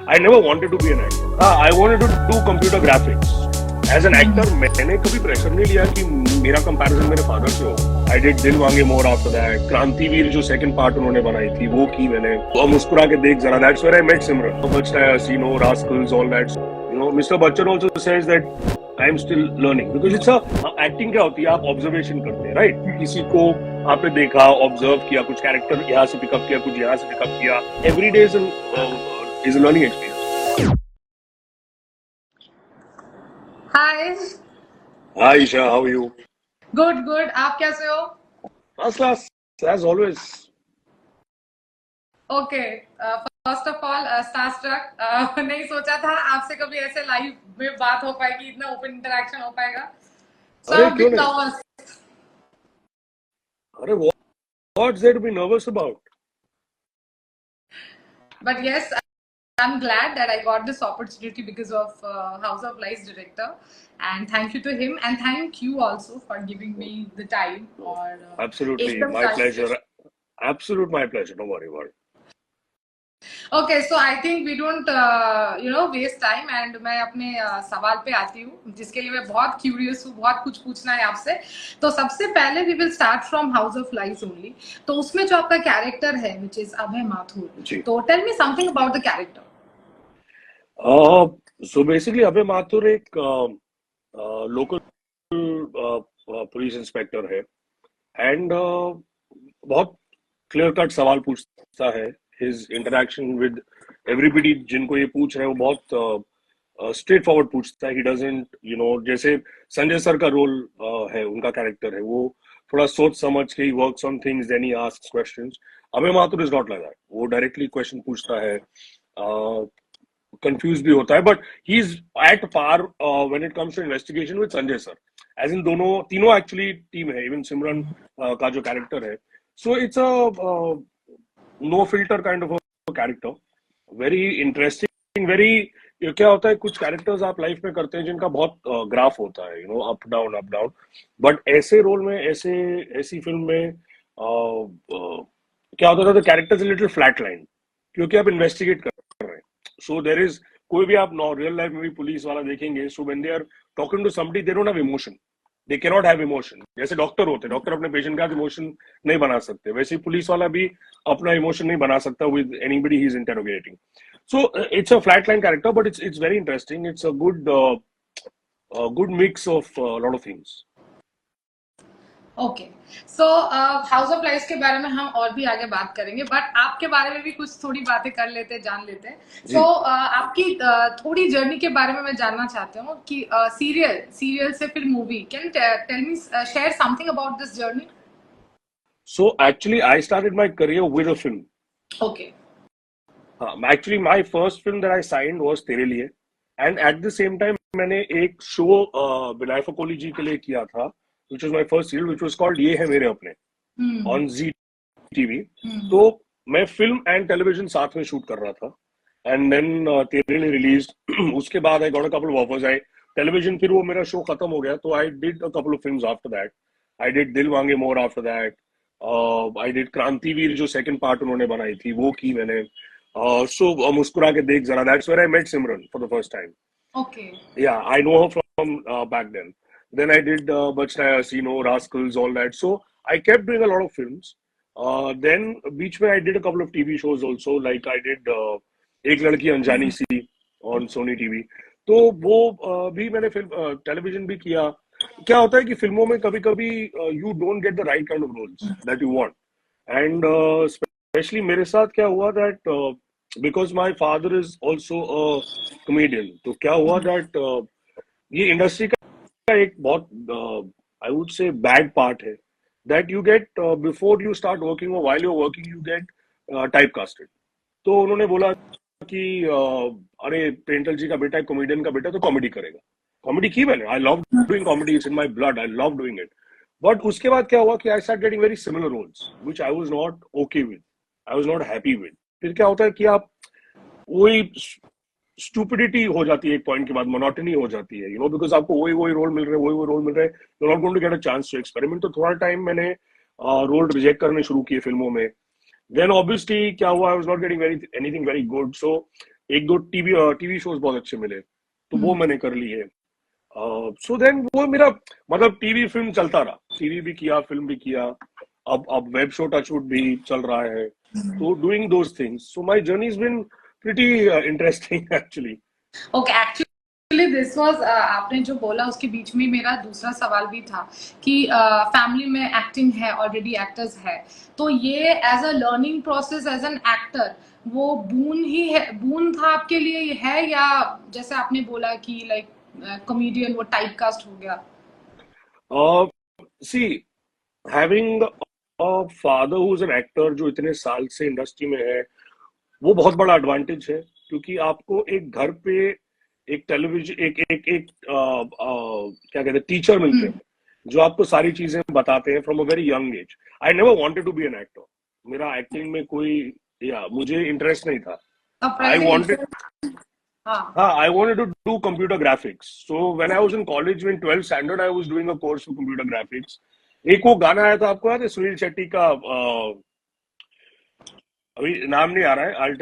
I never wanted to be an actor. I wanted to do computer graphics. As an actor, मैंने कभी pressure नहीं लिया कि मेरा कंपैरिजन मेरे फादर से हो. I did दिल वांगे मोर after that. क्रांतिवीर जो सेकंड पार्ट उन्होंने बनाई थी वो की मैंने. और मुस्कुरा के देख जरा. That's where I met Simran. Bachta hai Hasino, Rascals, all that. You know, Mr. Bachchan also says that I am still learning because it's a acting क्या होती है आप ऑब्जर्वेशन करते हैं राइट किसी को आपने देखा ऑब्जर्व किया कुछ कैरेक्टर यहाँ से पिकअप किया कुछ यहाँ से पिकअप किया every day is a learning experience. Hi. Hi Isha, how are you? Good, good. आप कैसे हो? First class, as always. Okay. First of all, starstruck. नहीं सोचा था आपसे कभी ऐसे लाइव में बात हो पाएगी इतना ओपन इंटरेक्शन हो पाएगा. So अरे I'm a क्यों bit नहीं? nervous. अरे what's there to be nervous about? But yes, I'm glad that I got this opportunity because of House of Lies director, and thank you to him, and thank you also for giving me the time. और Absolutely, एकदम my time. pleasure. Absolute my pleasure. Don't worry about it. Okay, so I think we don't waste time and मैं अपने सवाल पे आती हूँ जिसके लिए मैं बहुत क्यूरियस हूँ बहुत कुछ पूछना है आपसे. तो सबसे पहले we will start from House of Lies only. तो उसमें जो आपका कैरेक्टर है which is अभय माथुर. तो tell me something about the character. So basically अभय माथुर एक लोकल पुलिस इंस्पेक्टर है एंड बहुत क्लियर कट सवाल पूछता है. हिज इंटरेक्शन विद एवरीबडी जिनको ये पूछ रहे हैं वो बहुत स्ट्रेट फॉरवर्ड पूछता है. ही डजंट जैसे संजय सर का रोल है उनका कैरेक्टर है वो थोड़ा सोच समझ के ही works on things then he asks questions. Abhay Mathur is not like that. वो डायरेक्टली क्वेश्चन पूछता है कंफ्यूज भी होता है but he is at par when it comes to investigation with Sanjay sir. As in दोनों तीनों एक्चुअली टीम है. इवन सिमरन का जो कैरेक्टर है so it's a no filter kind of a character. Very interesting. Very क्या होता है कुछ कैरेक्टर्स आप लाइफ में करते हैं जिनका बहुत ग्राफ होता है अप डाउन बट ऐसे रोल में ऐसी फिल्म में क्या होता था the characters little flat line क्योंकि आप इन्वेस्टिगेट कर रहे हैं. सो देयर इज कोई भी आप रियल लाइफ में भी पुलिस वाला देखेंगे so when they are talking to somebody they don't have emotion. They can not have emotion. जैसे डॉक्टर होते हैं डॉक्टर अपने पेशेंट का इमोशन नहीं बना सकते वैसे ही पुलिस वाला भी अपना इमोशन नहीं बना सकता with anybody he is interrogating. So it's a flatline character, but it's very interesting. It's a good mix of a lot of things. Okay, so House of Lies के बारे में हम और भी आगे बात करेंगे बट आपके बारे में भी कुछ थोड़ी बातें कर लेते हैं जान लेते हैं. So आपकी थोड़ी जर्नी के बारे में मैं जानना चाहती हूँ कि सीरियल से फिर movie. Can tell me share something about this journey. So actually, I started my career with a film. Okay. Actually, my first film that I signed was तेरे लिए, and at the same time मैंने एक show विनय फकोली जी के लिए किया था, which was my first serial, which was called ये है मेरे अपने on Zee TV. तो मैं फिल्म एंड टेलीविजन साथ में शूट कर रहा था एंड देन तेरे लिए रिलीज. उसके बाद I got a couple of offers. I television फिर वो मेरा शो खत्म हो गया तो I did a couple of films after that. I did Dil Maange More after that. I did Krantiveer जो सेकंड पार्ट उन्होंने बनाई थी वो की मैंने. So मुस्कुरा के देख जरा. That's where I met Simran for the first time. Okay. Yeah, I know her from back then. Then I did Bachta hai Hasino, Rascals, all that. So I kept doing a lot of films. Then बीच में I did a couple of TV shows also. Like I did एक लड़की अनजानी सी on Sony TV. तो वो भी मैंने film television भी किया. क्या होता है कि फिल्मों में कभी कभी you don't get the right kind of roles that you want. And especially मेरे साथ क्या हुआ that because my father is also a comedian. तो क्या हुआ that ये इंडस्ट्री का एक बहुत I would say bad part है that you get before you start working or while you're working you get typecasted. तो उन्होंने बोला कि अरे पेंटल जी का बेटा है कॉमेडियन का बेटा तो कॉमेडी करेगा. कॉमेडी की मैंने. I love doing comedy. It's in my blood. I love doing it. But उसके बाद क्या हुआ कि I start getting very similar roles which I was not okay with. I was not happy with. फिर क्या होता है कि आप वही स्टूपिडिटी हो जाती है एक पॉइंट के बाद. मोनोटनी हो जाती है बिकॉज आपको वही रोल मिल रहे हैं वही रोल मिल रहे हैं. You not going to get a chance to experiment. तो थोड़ा टाइम मैंने रोल रिजेक्ट करने शुरू किए फिल्मों में. देन ऑब्वियसली क्या हुआ I was not getting anything very good. So एक दो टीवी शोज बहुत अच्छे मिले, तो वो मैंने कर लिए। सो देन वो मेरा मतलब टीवी फिल्म चलता रहा, टीवी भी किया, फिल्म भी किया, अब वेब शो टचवुड भी चल रहा है, तो doing those things, so my journey has been pretty interesting actually. Okay, actually this was, आपने जो बोला उसके बीच में मेरा दूसरा सवाल भी था कि फैमिली में एक्टिंग है, ऑलरेडी एक्टर्स है, तो ये as a learning process as an actor वो बून ही है, बून था आपके लिए ये है, या जैसे आपने बोला कि लाइक कॉमेडियन वो टाइप कास्ट हो गया? See, having a father who is an actor जो इतने साल से इंडस्ट्री में है, वो बहुत बड़ा एडवांटेज है, क्योंकि आपको एक घर पे एक टेलीविजन एक एक एक क्या कहते हैं, टीचर मिलते हैं जो आपको सारी चीजें बताते हैं from a very young age. I never wanted to be an actor, मेरा एक्टिंग में कोई, या मुझे इंटरेस्ट नहीं था। आई सरप्राइजिंग। वांटेड, हाँ। हाँ, I wanted to do computer graphics, so when I was in college in 12th standard I was doing a course for computer graphics. एक वो गाना आया था, आपको याद है, सुनील शेट्टी का, अभी नाम नहीं आ रहा है, आई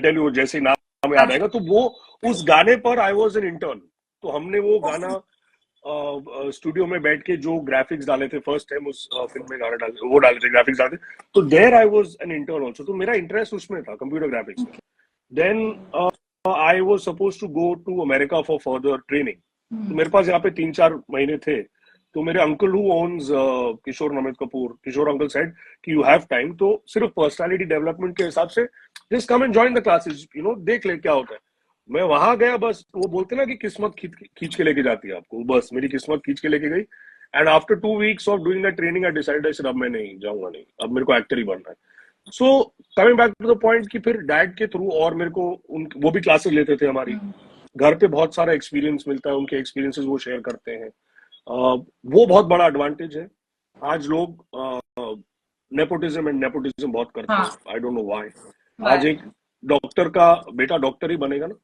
टेल यू जैसे नाम याद आएगा, तो वो उस गाने पर आई वॉज एन इंटर्न, तो हमने वो गाना स्टूडियो में बैठ के जो ग्राफिक्स डाले थे, फर्स्ट टाइम उस फिल्म में गाने डाले, वो डाले थे, ग्राफिक्स डाले थे, तो there I was an intern also, तो मेरा इंटरेस्ट उसमें था, कंप्यूटर ग्राफिक्स में। Then I was suppose to go to America for further training, तो मेरे पास यहाँ पे 3-4 महीने थे, तो मेरे uncle who owns Kishore Namit Kapoor, Kishore uncle said कि यू हैव टाइम, तो सिर्फ पर्सनालिटी डेवलपमेंट के हिसाब से just come and join the classes, देख ले क्या होता है। मैं वहां गया, बस वो बोलते ना कि किस्मत खींच के लेके जाती है आपको, बस मेरी किस्मत खींच के लेके गई। And after 2 weeks of doing that training I decided अब मैं नहीं जाऊंगा, नहीं, अब मेरे को एक्टर ही बनना है। So coming back to the point कि फिर डैड के थ्रू, और मेरे को वो भी क्लासेस लेते थे हमारी, घर पे बहुत सारा एक्सपीरियंस मिलता है, उनके एक्सपीरियंसेस वो शेयर करते हैं, वो बहुत बड़ा एडवांटेज है। आज लोग नेपोटिज्म एंड नेपोटिज्म बहुत करते हैं, आई डोंट नो व्हाई। आज एक डॉक्टर का बेटा डॉक्टर ही बनेगा ना,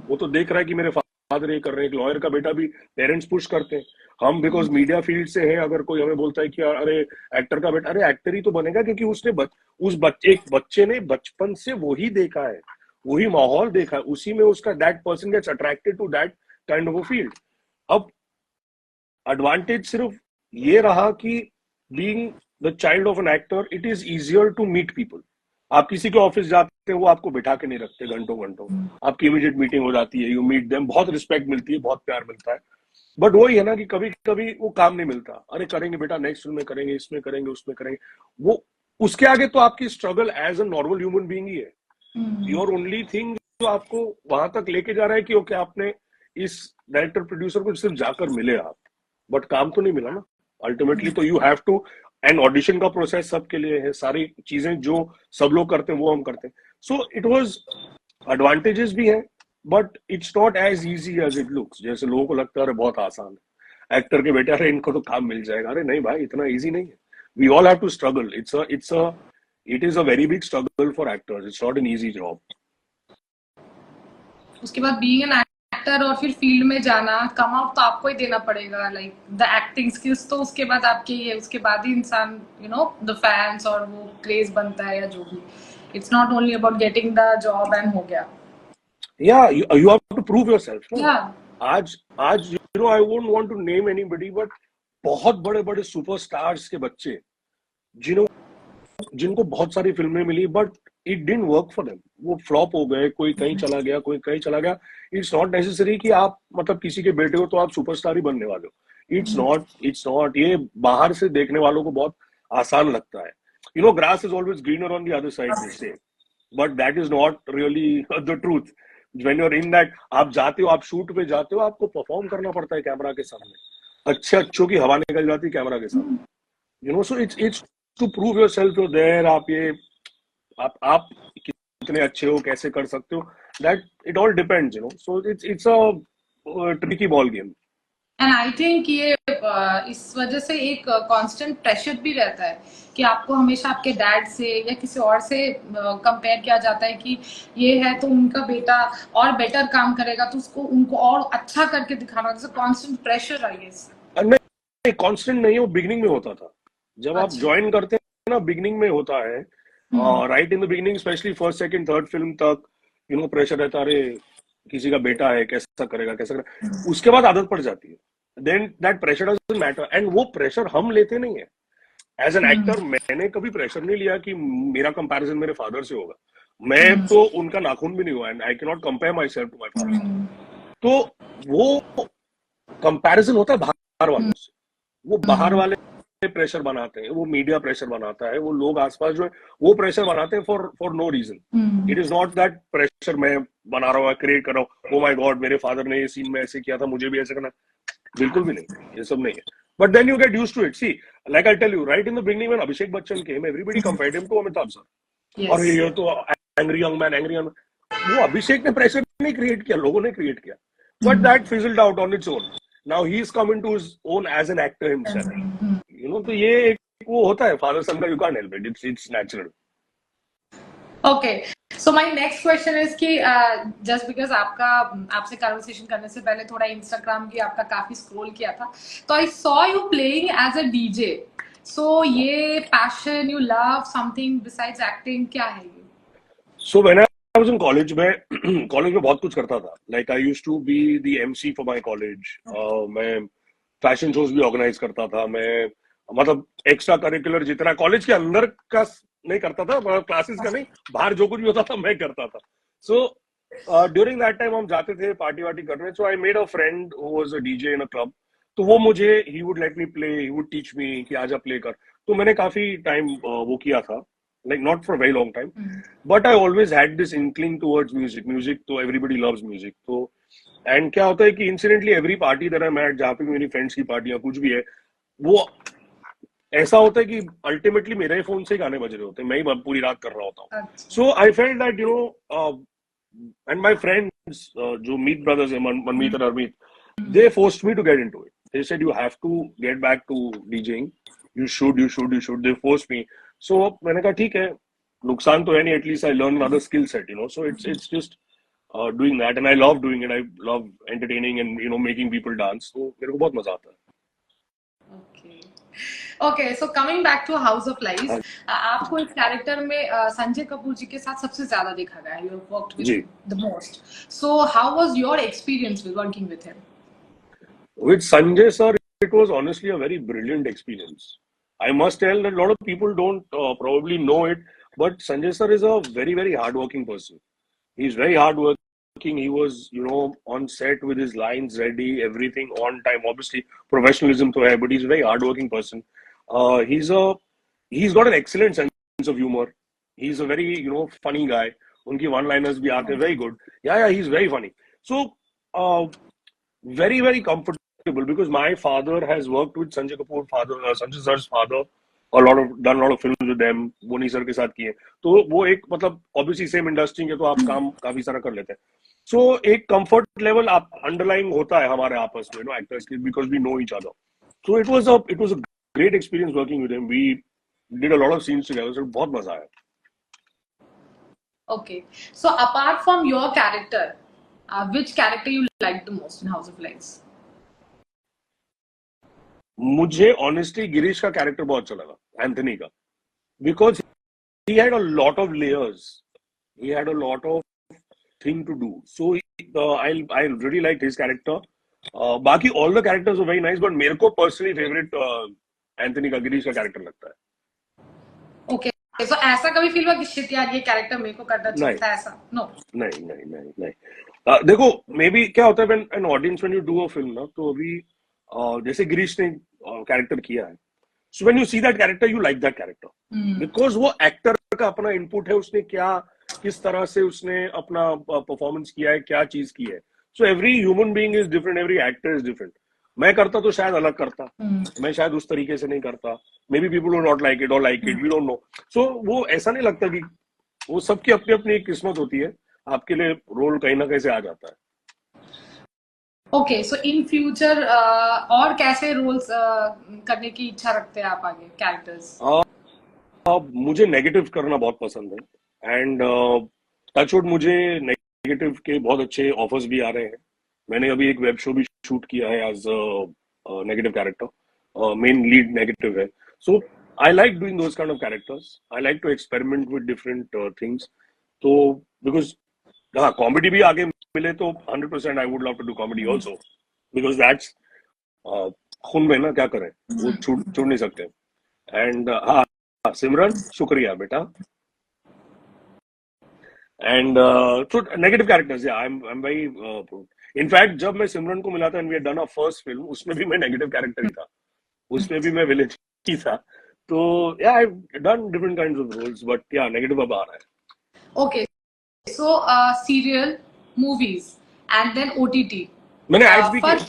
वो तो देख रहा है कि मेरे फादर ये कर रहे हैं, एक लॉयर का बेटा भी, पेरेंट्स पुश करते हैं। हम बिकॉज मीडिया फील्ड से हैं, अगर कोई हमें बोलता है कि अरे एक्टर का बेटा, अरे एक्टर ही तो बनेगा, क्योंकि उसने एक बच्चे ने बचपन से वही देखा है, वही माहौल देखा है, उसी में उसका that person gets attracted to that kind of a field. अब एडवांटेज सिर्फ ये रहा कि being the child of an actor, it is easier to meet people. आप किसी के ऑफिस जाते हैं, वो आपको बिठा के नहीं रखते घंटों घंटों, आपकी इमीडिएट मीटिंग हो जाती है, यू मीट देम, बहुत रिस्पेक्ट मिलती है, बहुत प्यार मिलता है। बट वही है ना कि कभी कभी वो काम नहीं मिलता, अरे करेंगे बेटा, नेक्स्ट फिल्म में करेंगे, इसमें करेंगे, उसमें करेंगे, वो उसके आगे तो आपकी struggle as a normal human being ही है। योर ओनली थिंग जो आपको वहां तक लेके जा रहा है कि ओके, आपने इस डायरेक्टर प्रोड्यूसर को सिर्फ जाकर मिले आप, बट काम तो नहीं मिला ना अल्टीमेटली, तो you have to, and audition का प्रोसेस सबके लिए है, सारी चीजें जो सब लोग करते हैं वो हम करते हैं। सो इट वाज, एडवांटेजेस भी हैं, but it's not as easy as it looks, जैसे लोगों को लगता है अरे बहुत आसान है एक्टर के बेटे, अरे इनको तो काम मिल जाएगा, अरे नहीं भाई, इतना इजी नहीं है। We all have to struggle, it is a very big struggle for actors, it's not an easy job. उसके बाद बीइंग एन एक्टर और फिर फील्ड में जाना, कम आउट तो आपको ही देना पड़ेगा, लाइक द एक्टिंग स्किल्स तो उसके बाद आपके ही है, उसके बाद ही इंसान द फैंस और वो क्रेज बनता है या जो भी। It's not only about getting the job and हो गया। Yeah, you have to prove yourself, no? या आज I won't want to name anybody, but बहुत बड़े बड़े सुपरस्टार्स के बच्चे जिनको बहुत सारी फिल्में मिली, but it didn't work for them, वो फ्लॉप हो गए, कोई कहीं चला गया, कोई कहीं चला गया। इट्स नॉट नेसेसरी कि आप मतलब किसी के बेटे हो तो आप सुपरस्टार ही बनने वाले हो, इट्स नॉट ये बाहर से देखने वालों को बहुत आसान लगता है। Grass is always greener on the other side, they say, but that is not really the truth. When you are in that, आप जाते हो, आप शूट पे जाते हो, आपको परफॉर्म करना पड़ता है कैमरा के सामने, अच्छों की हवा निकल जाती है कैमरा के सामने, so it's to prove yourself there. आप कितने अच्छे हो, कैसे कर सकते हो, that it all depends, so it's a tricky ball game. And I think ये इस वजह से एक कांस्टेंट प्रेशर भी रहता है कि आपको हमेशा आपके डैड से या किसी और से कंपेयर किया जाता है कि ये है तो उनका बेटा और बेटर काम करेगा, तो उसको उनको और अच्छा करके दिखाना, जैसे कांस्टेंट प्रेशर आई गेस। नहीं, कांस्टेंट नहीं, वो बिगनिंग में होता था, जब आप अच्छा। ज्वाइन करते हैं ना, बिगनिंग में होता है, right in the beginning, specially first second third film तक, यू नो प्रेशर रहता है, अरे किसी का बेटा है, कैसा करेगा कैसा करेगा, उसके बाद आदत पड़ जाती है, then that pressure doesn't matter, and वो प्रेशर हम लेते नहीं है। एज एन एक्टर मैंने कभी प्रेशर नहीं लिया कि मेरा कंपैरिजन मेरे फादर से होगा, मैं तो उनका नाखून भी नहीं हुआ, and I can not compare myself to my father. तो वो कंपैरिजन होता है बाहर वालों से, वो बाहर वाले प्रेशर बनाते हैं, वो मीडिया प्रेशर बनाता है, वो लोग आसपास जो है वो प्रेशर बनाते हैं for no reason. It is not that pressure मैं बना रहा हूँ, क्रिएट कर रहा हूँ, ओ माय गॉड मेरे फादर ने ये सीन में ऐसे किया था, मुझे भी ऐसे करना, बिल्कुल भी नहीं, ये सब नहीं है। But then you get used to it, see like I tell you right in the beginning when Abhishek Bachchan came, everybody compared him to Amitabh sir, और ये तो angry young man, angry young man. वो अभिषेक ने प्रेशर नहीं क्रिएट किया, लोगों ने create किया, but that fizzled out on its own. Now he is coming to his own as an actor himself. You know, तो ये एक वो होता है फादर सन का, you can't help it. It's natural. Okay. So my next question is कि just because आपसे conversation करने से पहले थोड़ा Instagram की आपका काफी scroll किया था, तो I saw you playing as a DJ. So ये passion you love something besides acting क्या है ये? So when I was in college, मैं कॉलेज में बहुत कुछ करता था, like I used to be the MC for my college, मैं फैशन शोज भी ऑर्गेनाइज करता था, मैं मतलब एक्स्ट्रा करिकुलर जितना कॉलेज के अंदर का नहीं करता था, क्लासेस का नहीं, बाहर जो कुछ भी होता था मैं करता था। सो ड्यूरिंग दैट टाइम हम जाते थे पार्टी वार्टी करने, so I made a friend who was a DJ in a club, तो वो मुझे he would let me play, he would teach me कि आजा प्ले कर, तो मैंने काफी टाइम वो किया था, like not for a very long time, but I always had this inkling towards music तो everybody loves music, तो and क्या होता है कि incidentally every party that I'm at, जहाँ पे मेरी friends की पार्टी या कुछ भी है, वो ऐसा होता है कि ultimately मेरे फोन से गाने बज रहे होते हैं, मैं ही पूरी रात कर रहा होता हूँ। So I felt that you know and my friends जो मीत brothers है, मनमीत और अरमीत, they forced me to get into it. They said you have to get back to DJing, you should, they forced me. So मैंने कहा ठीक है, नुकसान तो है नहीं, at least I learn another skill set, you know, so it's just doing that, and I love doing it, I love entertaining and you know making people dance, तो मेरे को बहुत मजा आता है। Okay, so coming back to House of Lies, आपको इस character में संजय कपूर जी के साथ सबसे ज्यादा देखा गया, you have worked with the most. So how was your experience with working with him? With Sanjay sir, it was honestly a very brilliant experience. I must tell that a lot of people don't probably know it, but Sanjay sir is a very, very hardworking person. He's very hardworking. He was, you know, on set with his lines ready, everything on time. Obviously, professionalism to hai, but he's a very hardworking person. He's got an excellent sense of humor. He's a very, you know, funny guy. Unki one-liners bhi aate, very good. Yeah, he's very funny. So, very, very comfortable. Because my father has worked with Sanjay Kapoor's father, Sanjay sir's father, done a lot of films with them, Boney sir के साथ किए, तो वो एक मतलब obviously same industry के, तो आप काम काफी सारा कर लेते हैं, so एक comfort level आप underlying होता है हमारे आपस में, you know, actors के, because we know each other, so it was a great experience working with him. We did a lot of scenes together, so बहुत मजा आया. Okay, so apart from your character, which character you liked the most in House of Lies? मुझे honestly Girish का character बहुत अच्छा लगा, Anthony का, because he had a lot of layers, he had a lot of thing to do, so I really like his character. बाकी all the characters were very nice, but मेरे को personally favourite Anthony का, गिरीश का character लगता है. Okay, सो ऐसा कभी feel हुआ कि शिट यार ये कैरेक्टर मेरे को करना चाहिए था, ऐसा? नो, नहीं. देखो, मे बी क्या होता है when an audience, when you do a film ना, तो अभी जैसे गिरीश ने कैरेक्टर किया है, so when you see that character, you like that character, because वो एक्टर का अपना इनपुट है, उसने क्या किस तरह से उसने अपना परफॉर्मेंस किया है, क्या चीज की है. So every human being is different, every actor is different. मैं करता तो शायद अलग करता, मैं शायद उस तरीके से नहीं करता, maybe people will not like it or like it, we don't know. So वो ऐसा नहीं लगता कि वो सबकी अपनी अपनी एक किस्मत होती है, आपके लिए रोल कहीं ना कहीं से आ जाता है. ओके, सो इन फ्यूचर और कैसे रोल्स करने की इच्छा रखते हैं आप आगे, कैरेक्टर्स? मुझे नेगेटिव करना बहुत पसंद है, एंड टचवुड मुझे नेगेटिव के बहुत अच्छे ऑफर्स भी आ रहे हैं. मैंने अभी एक वेब शो भी शूट किया है as negative character, main lead negative है. So I like doing those kind of characters. I like to experiment with different things, तो बिकॉज हाँ कॉमेडी भी आगे मिले तो 100% I would love to do comedy also, because that's खून में ना, क्या करें, वो छोड़ नहीं सकते। एंड हाँ, सिमरन शुक्रिया बेटा। And so negative characters, yeah, I'm very in fact जब मैं सिमरन को मिला था and we had done our first film, उसमें भी मैं नेगेटिव कैरेक्टर ही था, उसमें भी मैं विलेन ही था। तो yeah I done different kinds of roles, but yeah negative अब आ रहा है। Okay, so serial, movies, and then OTT. मैंने एड्स भी किए, First,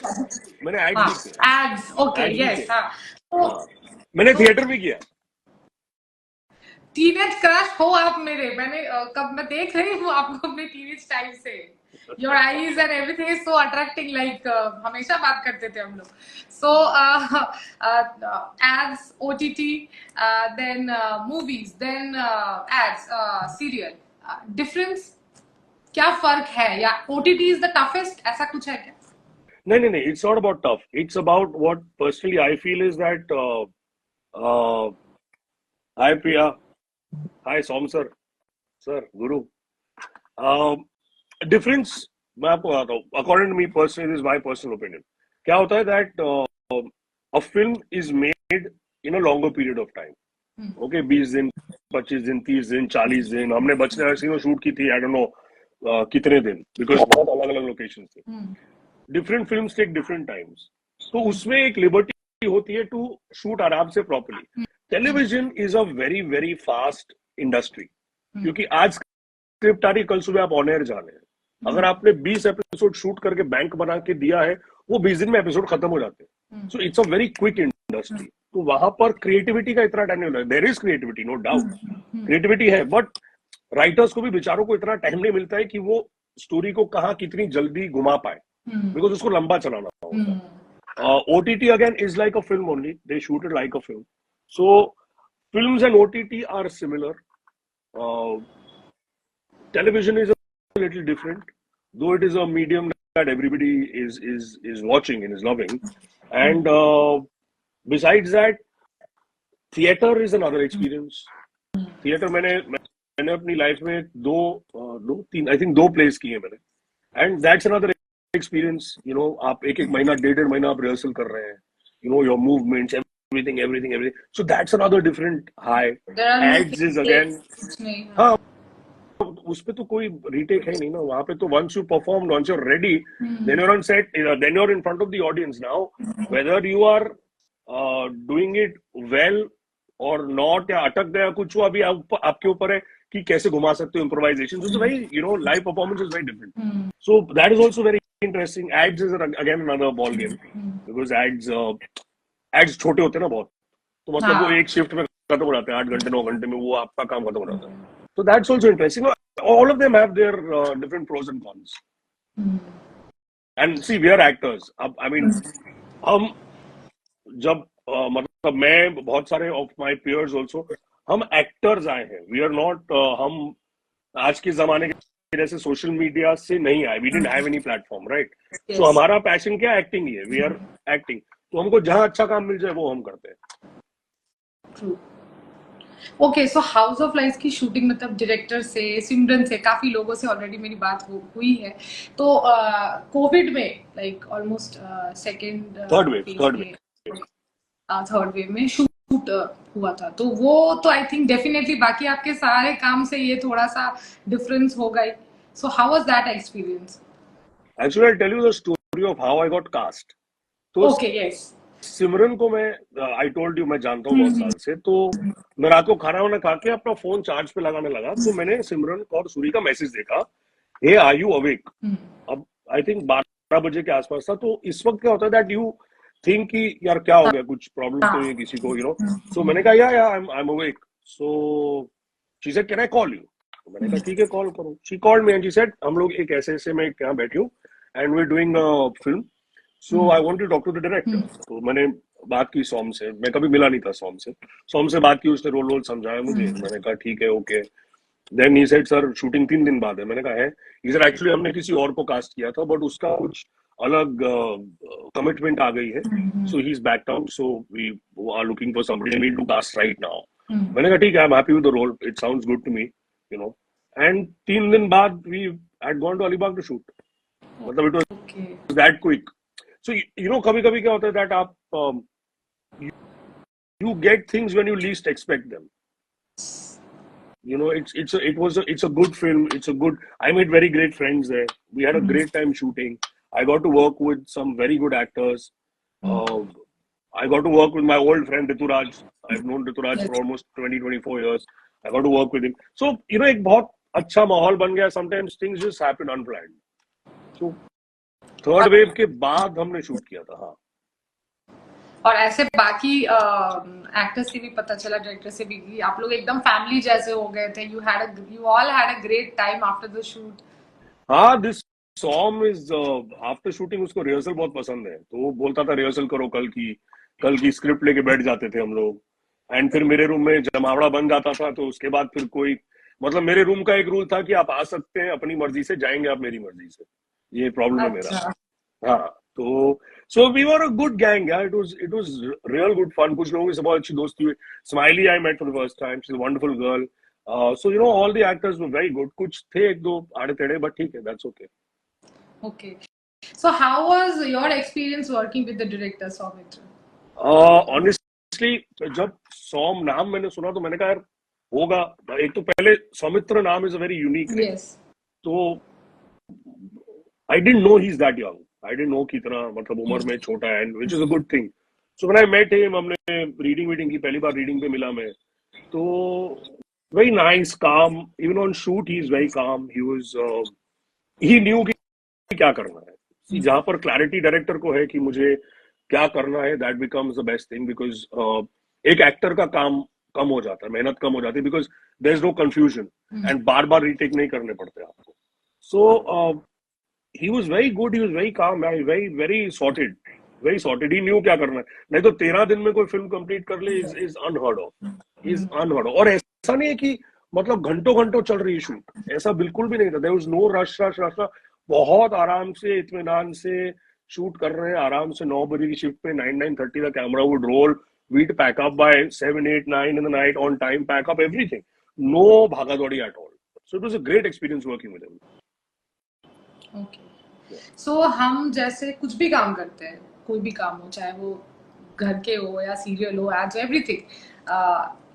मैंने एड्स हाँ, भी किए, ads. Okay, एड्स भी yes, किए। हाँ. तो हाँ, मैंने थिएटर भी किया। टीनेज क्रश हो आप मेरे, मैंने कब मैं देख रही हूँ आपको अपने टीनेज टाइम से, your eyes and everything is so attracting, like हमेशा बात करते थे हम लोग। So ads, OTT, then movies, then ads, serial, difference क्या फर्क है, या ओटीटी इज द टफेस्ट, ऐसा कुछ है क्या? नहीं नहीं नहीं, it's not about tough, it's about what personally I feel is that hi Priya, hi Som sir, sir Guru, difference मैं आपको बताता हूँ, according to me personally, this is my personal opinion. क्या होता है that a film is made in a longer period of time, okay, 20 दिन, 25 दिन, 30 दिन, 40 दिन, हमने बचने हसीनो शूट की थी, आई डोंट नो कितने दिन, बिकॉज बहुत अलग अलग लोकेशन थे, different films take different times, तो उसमें एक लिबर्टी होती है टू शूट आराम से properly. Television is a very very fast industry, क्योंकि आज स्क्रिप्ट आ रही, कल सुबह आप ऑन एयर जाने हैं, अगर आपने 20 एपिसोड शूट करके बैंक बना के दिया है, वो 20 दिन में एपिसोड खत्म हो जाते हैं। So it's a very quick industry, तो वहां पर क्रिएटिविटी का इतना टाइम नहीं होता। There is creativity, no doubt, creativity है, बट राइटर्स को भी बेचारों को इतना टाइम नहीं मिलता है कि वो स्टोरी को कहाँ कितनी जल्दी घुमा पाए, बिकॉज उसको लंबा चलाना होता है। OTT again is like a film only, they shoot it like a film, so films and OTT are similar. Television is a little different, though it is a medium that everybody is watching and is loving, and besides that, theater is another experience. Theater मैंने अपनी life में दो तीन, I think 2 place किए मैंने, and that's another experience, you know, आप एक महीना, डेढ़ महीना आप रिहर्सल कर रहे हैं, you know, your movements, everything, so that's another different high. Ads is again, हाँ, उस पे तो कोई रीटेक है नहीं ना, वहां पे तो once you perform, once you are ready, then you are on set, then you are in front of the audience. Now whether you are doing it well और नॉट, या अटक गया कुछ, वो अभी आपके ऊपर है कि कैसे घुमा सकते हो improvisation. So very, you know, live performance is very different, so that is also very interesting. Ads is again another ball game, because ads छोटे होते हैं ना बहुत, तो मतलब वो एक शिफ्ट में खत्म हो जाते हैं, 8 घंटे 9 घंटे में वो आपका काम खत्म हो जाता है। So that's also interesting. All of them have their different pros and cons. And see, we are actors. I mean, हम जब मतलब मैं, बहुत सारे of my peers also, हम actors आए हैं. We are not, हम आज के जमाने के जैसे सोशल मीडिया से नहीं आए. We didn't have any platform, right? Yes. So हमारा पैशन क्या, एक्टिंग ही है. We are acting. तो हमको जहाँ अच्छा काम मिल जाए वो हम करते हैं. True. Okay, so house of life की शूटिंग, मतलब डायरेक्टर से, सिमरन से, काफी लोगों से ऑलरेडी मेरी बात हुई है, तो कोविड में लाइक ऑलमोस्ट थर्ड वेव में शूट हुआ था, तो वो तो आई थिंक डेफिनेटली बाकी आपके सारे काम से ये थोड़ा सा डिफरेंस होगा ही। So how was that experience? Actually I tell you the story of how I got cast. तो ओके, यस, सिमरन को मैं, आई टोल्ड यू, मैं जानता हूँ बहुत साल से, तो मैं रात को खाना वाना खा के अपना फोन चार्ज पे लगाने लगा, तो मैंने सिमरन और सूरी का मैसेज देखा, हे आर यू अवेक। अब आई थिंक 12 बजे के आसपास था, तो इस वक्त क्या होता है दैट यू थिंक कि यार क्या हो गया, कुछ प्रॉब्लम तो नहीं है किसी को, यू नो। सो मैंने कहा yeah I am awake. So she said can I call you? मैंने कहा ठीक है, कॉल करो। She called me and she said हम लोग एक ऐसे मैं यहाँ बैठी हूँ and we are doing a film, so I want to talk to the director. तो मैंने बात की सॉम से, मैं कभी मिला नहीं था सॉम से बात की, उसने रोल समझाया मुझे, मैंने कहा ठीक है, okay. Then he said sir shooting 3 दिन बाद है। मैंने कहा है? ही सेड एक्चुअली हमने किसी और को कास्ट किया था, बट उसका कुछ अलग कमिटमेंट आ गई है, so he is back out, so we are looking for somebody to cast right now. मैंने कहा ठीक है, I am happy with the role, it sounds good to me, you know. And 3 दिन बाद we I had gone to Alibag to shoot. मतलब it was Okay. that quick. So you know कभी कभी क्या होता है that आप you get things when you least expect them. You know, it's a good film. It's a good. I made very great friends there. We had a great time shooting. I got to work with some very good actors. I got to work with my old friend Rituraj. I've known Rituraj Yes. for almost 20-24 years. I got to work with him. So you know, एक बहुत अच्छा माहौल बन गया. Sometimes things just happen unplanned. So third wave के बाद हमने shoot किया था. हाँ. और ऐसे बाकी एक्टर्स से भी पता चला, डायरेक्टर से भी, कि आप लोग एकदम फैमिली जैसे हो गए थे. You all had a great time after the shoot. हाँ, दिस सॉम इज आफ्टर शूटिंग उसको रिहर्सल बहुत पसंद है, तो वो बोलता था रिहर्सल करो कल की स्क्रिप्ट लेके बैठ जाते थे हम लोग. एंड फिर मेरे रूम में जमावड़ा बन जाता था, तो उसके बाद फिर कोई मतलब मेरे रूम का एक रूल था कि आप आ सकते हैं अपनी मर्जी से, जाएंगे आप मेरी मर्जी से. ये प्रॉब्लम है मेरा. अच्छा. हाँ, तो so we were a good gang यार. It was real good fun. कुछ लोगों से बहुत अच्छी दोस्ती हुई. Smiley I met for the first time. She is a wonderful girl. So you know all the actors were very good. कुछ थे एक दो आड़े टेढ़े, but ठीक है, that's okay. Okay. So how was your experience working with the director Soumitra? Honestly, जब सौम नाम मैंने सुना तो मैंने कहा यार होगा. एक तो पहले सौमित्र नाम is a very unique name. Yes. तो I didn't know he's that young. I didn't know कि इतना मतलब उम्र में छोटा है, which is a good thing. So when I met him, हमने रीडिंग की पहली बार रीडिंग पे मिला मैं, तो very nice, calm. Even on shoot, he's very calm. He knew कि क्या करना है. See, जहाँ पर क्लैरिटी डायरेक्टर को है कि मुझे क्या करना है, that becomes the best thing. Because एक एक्टर का काम कम हो जाता है, मेहनत कम हो जाती है, because there is no confusion and बार बार रीटेक नहीं करने पड़ते आपको. सो he was very good. He was very calm, very sorted, very sorted. He knew क्या करना है. नहीं तो 13 दिन में कोई फिल्म कंप्लीट कर ले is unheard of. Is unheard of. और ऐसा नहीं है कि मतलब घंटों घंटों चल रही है शूट, ऐसा बिल्कुल भी नहीं था. There was no rush. बहुत आराम से इत्मीनान से शूट कर रहे हैं. आराम से 9 बजे की शिफ्ट पे 9:30 the camera would roll. We'd pack up by 7, 8, 9 in the night on time. Pack up everything. No भागा दौड़ी at all. So it was a great experience working with him. Okay. So हम जैसे कुछ भी काम करते हैं, कोई भी काम हो, चाहे वो घर के हो या सीरियल हो, ads, everything,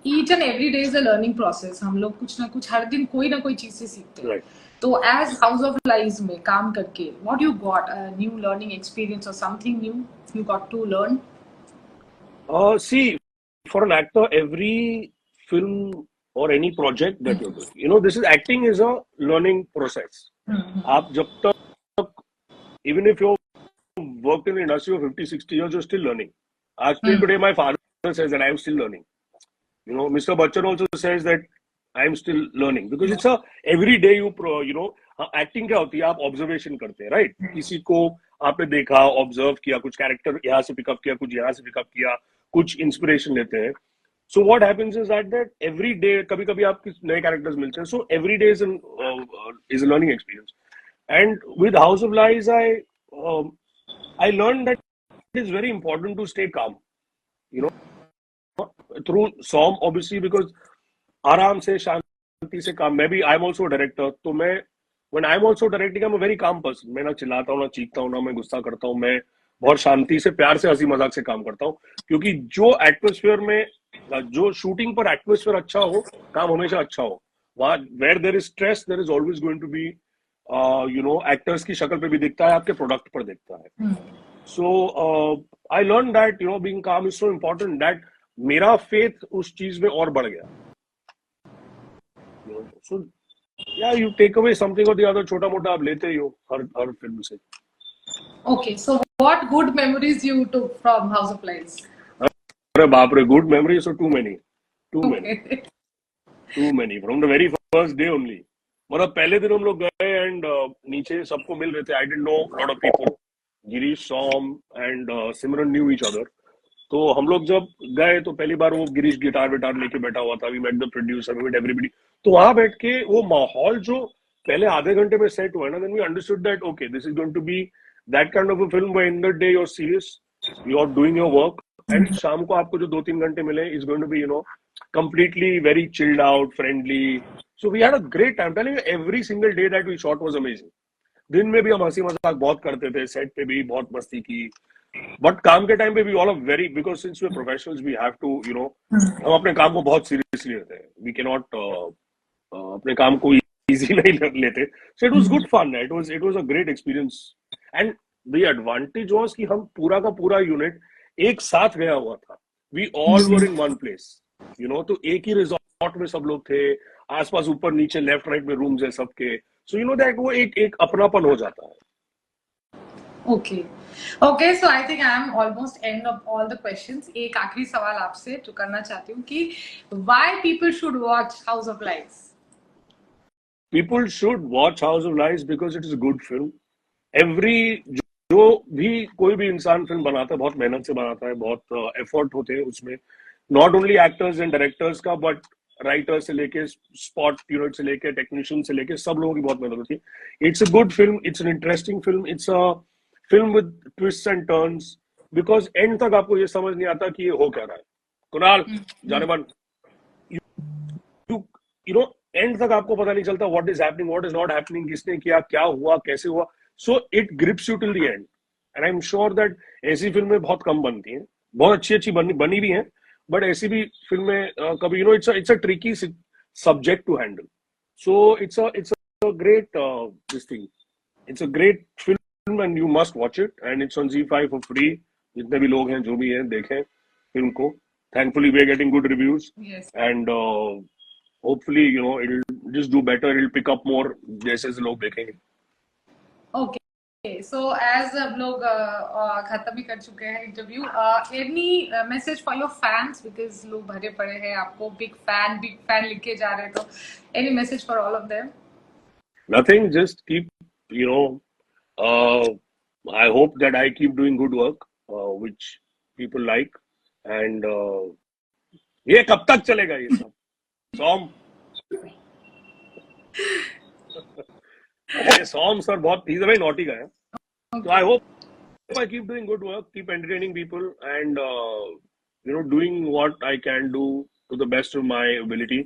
each and every day is a learning process. हम लोग कुछ ना कुछ हर दिन कोई ना कोई चीज से सीखते हैं. Right. तो एज हाउस ऑफ लाइज में काम करके, what you got a new learning experience और something new you got to learn? See, for an actor, every film or any project that you're doing, you know, this is acting is a learning process. आप जब तक, even if you've worked in the industry for 50-60 years, you're still learning. Till today, my father says that I am still learning. You know, Mr. Bachchan also says that I am still learning, because it's a every day you know, acting क्या होती है, आप observation करते हैं, right? किसी को आपने देखा, ऑब्जर्व किया, कुछ कैरेक्टर यहाँ से पिकअप किया, कुछ यहाँ से पिकअप किया, कुछ इंस्पिरेशन लेते हैं. So what happens is that every day, कभी कभी आपके नए कैरेक्टर्स मिलते हैं. So every day is a learning experience. And with House of Lies, I learned that it is very important to stay calm. You know, through Som, obviously, because आराम से शांति से काम. मैं भी, आई एम ऑल्सो डायरेक्टर, तो मैं when I'm also directing, I'm a very calm person. मैं ना चिल्लाता हूँ, ना चीखता हूँ, ना मैं गुस्सा करता हूँ. मैं बहुत शांति से, प्यार से, हंसी मजाक से काम करता हूँ, क्योंकि जो एटमोस्फेयर में, जो शूटिंग पर एटमोस्फेयर अच्छा हो, काम हमेशा अच्छा हो. वहाँ where there is stress, there is always going to be, you know, actors की शक्ल पे भी दिखता है, आपके प्रोडक्ट पर दिखता है. So I learn that, you know, being काम इज सो इम्पोर्टेंट, दैट मेरा फेथ उस चीज में और बढ़ गया. So yeah, you take away something or the other, छोटा मोटा आप लेते ही हो हर फिल्म से. Okay, so what good memories you took from House of Lies? अरे बाप रे, good memories are too many from the very first day only. मतलब पहले दिन हम लोग गए एंड नीचे सबको मिल रहे थे. I didn't know a lot of people. Girish, Som and Simran knew each other. तो हम लोग जब गए तो पहली बार वो गिरीश गिटार विटार लेके बैठा हुआ था. We met the producer, we met everybody. तो वहां बैठ के वो माहौल जो पहले आधे घंटे में सेट हुआ ना, then we understood that okay, this is going to be that kind of a film where in the day you are serious, you are doing your work, and शाम को आपको जो 2-3 घंटे मिले is going to be, you know, completely very chilled out, friendly. So we had a great time. Telling you, every single day that we shot was amazing. दिन में भी हम हंसी मजाक बहुत करते थे, सेट पे भी बहुत मस्ती की, बट काम के टाइम पे भी all of very, because since we professionals we have to हम अपने काम को बहुत सीरियसली लेते हैं. वी कैन नॉट अपने काम को इजी नहीं लेते. So it was good fun. It was a great experience. And the advantage was कि हम पूरा का पूरा यूनिट एक साथ गया हुआ था. We all were in one place, तो एक ही रिजॉर्ट में सब लोग थे. आसपास ऊपर नीचे लेफ्ट राइट में रूम्स है सबके. सो दैट वो एक अपनापन हो जाता है. Okay, so I think I am almost end of all the questions. एक आखिरी सवाल आपसे जो करना चाहती हूँ कि why people should watch house of lies. People should watch House of Lies because it is a good film. जो भी कोई भी इंसान फिल्म बनाता है बहुत मेहनत से बनाता है, बहुत एफर्ट होते हैं उसमें. Not only actors and directors का, बट राइटर से लेके स्पॉट यूनिट से लेके टेक्नीशियन से लेके सब लोगों की बहुत मेहनत होती है. It's a good film. It's an interesting film. It's a film with twist and turns, because and तक आपको ये समझ नहीं आता कि ये हो क्या रहा है. कुणाल जाने मन, यू नो एंड तक आपको पता नहीं चलता what is happening, what is not happening, किसने किया, क्या हुआ, कैसे हुआ. So it grips you till the end. And I am sure that ऐसी फिल्में बहुत कम बनती हैं. बहुत अच्छी बनी भी हैं, बट ऐसी भी फिल्में कभी it's a tricky subject to handle. So it's a great this thing. It's a great film and you must watch it. And it's on ZEE5 for free. जितने भी लोग हैं, जो भी हैं, देखें फिल्म को. Thankfully we are getting good reviews. And hopefully it'll just do better. It'll pick up more जैसे लोग देखेंगे. Okay, so as हम लोग खत्म भी कर चुके हैं interview. any message for your fans, because लोग भरे पड़े हैं आपको big fan लिख के जा रहे हैं, तो any message for all of them? Nothing, just keep I hope that I keep doing good work which people like. And ये कब तक चलेगा ये सब? सॉम सॉम सर बहुत he's a very naughty guy. So I hope I keep doing good work, keep entertaining people, and doing what I can do to the best of my ability.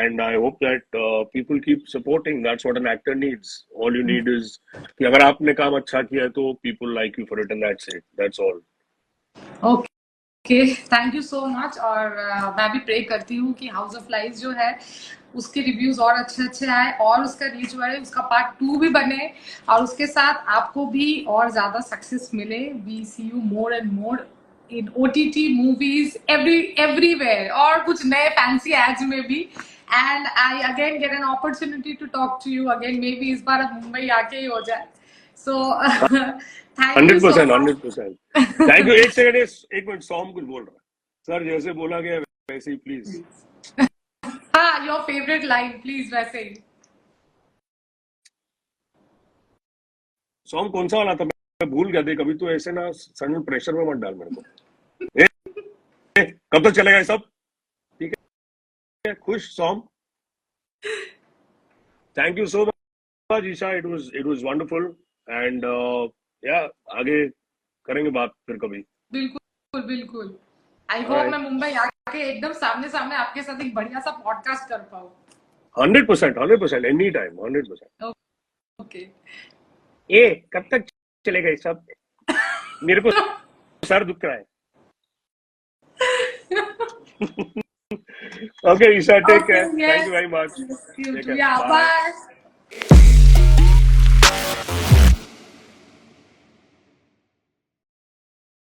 And I hope that people keep supporting. That's what an actor needs. All you need is कि अगर आपने काम अच्छा किया है तो people like you for it, and that's it. That's all. Okay, thank you so much. और मैं भी प्रे करती हूँ कि हाउस ऑफ लाइज जो है उसके रिव्यूज और अच्छे आए, और उसका रीच बढ़े, उसका पार्ट 2 भी बने, और उसके साथ आपको भी और ज्यादा सक्सेस मिले. We see you more and more in OTT movies everywhere, और कुछ नए फैंसी एड्स में भी. And I again get an opportunity to talk to you again. Maybe इस बार अब मुंबई आके ही हो जाए. सो 100%. Thank you. एक मिनट, सॉम कुछ बोल रहा है सर. जैसे बोला गया वैसे ही प्लीज. हाँ, योर फेवरेट लाइन प्लीज वैसे ही. सॉन्ग कौन सा वाला था? मैं भूल गया. देख, अभी तो ऐसे ना सडन प्रेशर में मत डाल मेरे को. कब तक चलेगा ये सब? ठीक है, खुश song. Thank you so much Isha. It was wonderful. And आगे करेंगे बात फिर कभी. बिल्कुल. आई होप मैं मुंबई आके एकदम सामने आपके साथ एक बढ़िया सा पॉडकास्ट कर पाऊँ. 100%. Any time. 100%. ओके. कब तक चलेगा ये सब? मेरे को सर दुख रहा है. Okay, Isha, take care. Thank you very much. You too. Yeah, bye.